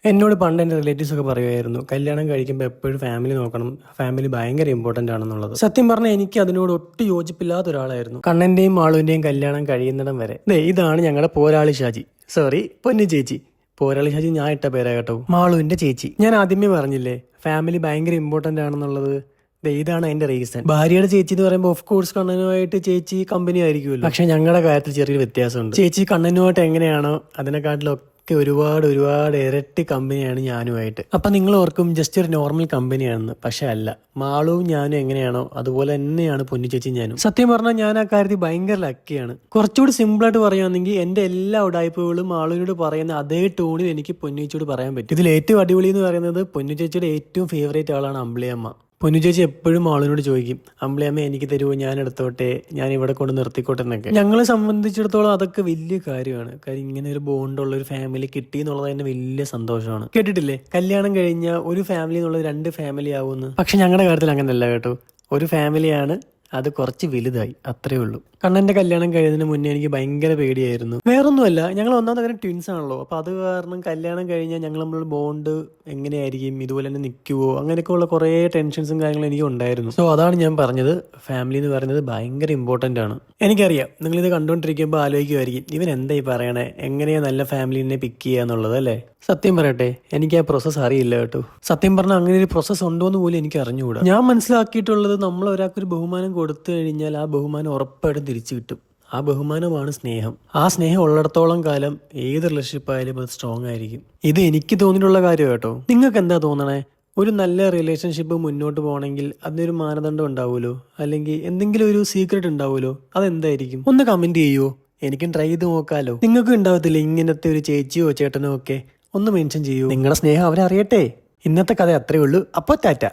എന്നോട് പണ്ട് എൻ്റെ റിലേറ്റീവ്സ് ഒക്കെ പറയുമായിരുന്നു കല്യാണം കഴിക്കുമ്പോൾ എപ്പോഴും ഫാമിലി നോക്കണം, ഫാമിലി ഭയങ്കര ഇമ്പോർട്ടൻ്റ് ആണെന്നുള്ളത്. സത്യം പറഞ്ഞാൽ എനിക്ക് അതിനോട് ഒട്ടും യോജിപ്പില്ലാത്ത ഒരാളായിരുന്നു. കണ്ണൻ്റെയും മാളുവിൻ്റെയും കല്യാണം കഴിയുന്നിടം വരെ. ഇതാണ് ഞങ്ങളുടെ പോരാളി ഷാജി, സോറി പൊന്നു ചേച്ചി. പോരാളി ഷാജി ഞാൻ ഇട്ട പേരാ കേട്ടോ, മാളുവിൻ്റെ ചേച്ചി. ഞാൻ ആദ്യമേ പറഞ്ഞില്ലേ ഫാമിലി ഭയങ്കര ഇമ്പോർട്ടൻ്റ് ആണെന്നുള്ളത്. ഇതാണ് അതിന്റെ റീസൺ. ഭാര്യയുടെ ചേച്ചി എന്ന് പറയുമ്പോൾ ഓഫ് കോഴ്സ് കണ്ണനുമായിട്ട് ചേച്ചി കമ്പനി ആയിരിക്കുമല്ലോ. പക്ഷെ ഞങ്ങളുടെ കാര്യത്തിൽ ചെറിയൊരു വ്യത്യാസമുണ്ട്. ചേച്ചി കണ്ണനുമായിട്ട് എങ്ങനെയാണോ അതിനെക്കാട്ടിലൊക്കെ ഒരുപാട് ഇരട്ടി കമ്പനിയാണ് ഞാനുമായിട്ട്. അപ്പൊ നിങ്ങൾ ഓർക്കും ജസ്റ്റ് ഒരു നോർമൽ കമ്പനിയാണെന്ന്. പക്ഷെ അല്ല, മാളുവും ഞാനും എങ്ങനെയാണോ അതുപോലെ തന്നെയാണ് പൊന്നു ചേച്ചി ഞാനും. സത്യം പറഞ്ഞാൽ ഞാൻ ആ കാര്യത്തിൽ ഭയങ്കര ലക്കിയാണ്. കുറച്ചുകൂടി സിമ്പിൾ ആയിട്ട് പറയുകയാണെങ്കിൽ എന്റെ എല്ലാ ഉടായ്പകളും മാളുവിനോട് പറയുന്ന അതേ ടോണിൽ എനിക്ക് പൊന്നു ചേച്ചിയോട് പറയാൻ പറ്റും. ഇതിൽ ഏറ്റവും അടിപൊളി എന്ന് പറയുന്നത് പൊന്നു ചേച്ചിയുടെ ഏറ്റവും ഫേവറേറ്റ് ആളാണ് അമ്പിളിയമ്മ. പൊന്നു ചേച്ചി എപ്പോഴും മാളുവിനോട് ചോദിക്കും, അമ്പിളിയമ്മ എനിക്ക് തരുമോ, ഞാൻ എടുത്തോട്ടെ, ഞാൻ ഇവിടെ കൊണ്ട് നിർത്തിക്കോട്ടെ എന്നൊക്കെ. ഞങ്ങളെ സംബന്ധിച്ചിടത്തോളം അതൊക്കെ വലിയ കാര്യമാണ്. കാര്യം ഇങ്ങനെ ഒരു ബോണ്ടുള്ള ഒരു ഫാമിലി കിട്ടി എന്നുള്ളത് തന്നെ വലിയ സന്തോഷമാണ്. കേട്ടിട്ടില്ലേ കല്യാണം കഴിഞ്ഞ ഒരു ഫാമിലി എന്നുള്ളത് 2 ഫാമിലി ആവുമെന്ന്. പക്ഷെ ഞങ്ങളുടെ കാര്യത്തിൽ അങ്ങനെയല്ല കേട്ടോ. ഒരു ഫാമിലിയാണ്, അത് കുറച്ച് വലുതായി, അത്രേ ഉള്ളൂ. കണ്ണന്റെ കല്യാണം കഴിയുന്നതിന് മുന്നേ എനിക്ക് ഭയങ്കര പേടിയായിരുന്നു. വേറൊന്നുമല്ല, ഞങ്ങൾ ഒന്നാമത്തെ കാര്യം ട്വിൻസ് ആണല്ലോ. അപ്പൊ അത് കാരണം കല്യാണം കഴിഞ്ഞാൽ ഞങ്ങൾ നമ്മളുടെ ബോണ്ട് എങ്ങനെയായിരിക്കും, ഇതുപോലെ തന്നെ നിൽക്കുവോ, അങ്ങനെയൊക്കെ ഉള്ള കുറേ ടെൻഷൻസും കാര്യങ്ങളും എനിക്ക് ഉണ്ടായിരുന്നു. സോ അതാണ് ഞാൻ പറഞ്ഞത്, ഫാമിലി എന്ന് പറയുന്നത് ഭയങ്കര ഇമ്പോർട്ടന്റ് ആണ്. എനിക്കറിയാം നിങ്ങളിത് കണ്ടുകൊണ്ടിരിക്കുമ്പോൾ ആലോചിക്കുമായിരിക്കും ഇവൻ എന്തായി പറയണേ, എങ്ങനെയാ നല്ല ഫാമിലിനെ പിക്ക് ചെയ്യാന്നുള്ളത് അല്ലേ. സത്യം പറയട്ടെ, എനിക്ക് ആ പ്രോസസ്സ് അറിയില്ല കേട്ടോ. സത്യം പറഞ്ഞാൽ അങ്ങനെ ഒരു പ്രോസസ്സ് ഉണ്ടോന്ന് പോലും എനിക്ക് അറിഞ്ഞുകൂടാ. ഞാൻ മനസ്സിലാക്കിയിട്ടുള്ളത്, നമ്മൾ ഒരാൾക്കൊരു ബഹുമാനം കൊടുത്തു കഴിഞ്ഞാൽ ആ ബഹുമാനം ഉറപ്പായിട്ടും തിരിച്ചു കിട്ടും. ആ ബഹുമാനമാണ് സ്നേഹം. ആ സ്നേഹം ഉള്ളിടത്തോളം കാലം ഏത് റിലേഷൻഷിപ്പ് ആയാലും അത് സ്ട്രോങ് ആയിരിക്കും. ഇത് എനിക്ക് തോന്നിയിട്ടുള്ള കാര്യം കേട്ടോ. നിങ്ങൾക്ക് എന്താ തോന്നണേ? ഒരു നല്ല റിലേഷൻഷിപ്പ് മുന്നോട്ട് പോകണമെങ്കിൽ അതിനൊരു മാനദണ്ഡം ഉണ്ടാവുമല്ലോ, അല്ലെങ്കിൽ എന്തെങ്കിലും ഒരു സീക്രട്ട് ഉണ്ടാവുമല്ലോ. അതെന്തായിരിക്കും? ഒന്ന് കമന്റ് ചെയ്യുമോ? എനിക്കും ട്രൈ ചെയ്ത് നോക്കാലോ. നിങ്ങൾക്കും ഉണ്ടാവത്തില്ല ഇങ്ങനത്തെ ഒരു ചേച്ചിയോ ചേട്ടനോ ഒക്കെ? ഒന്ന് മെൻഷൻ ചെയ്യൂ. നിങ്ങളുടെ സ്നേഹം അവരറിയട്ടെ. ഇന്നത്തെ കഥ അത്രേ ഉള്ളൂ. അപ്പോൾ ടാറ്റ.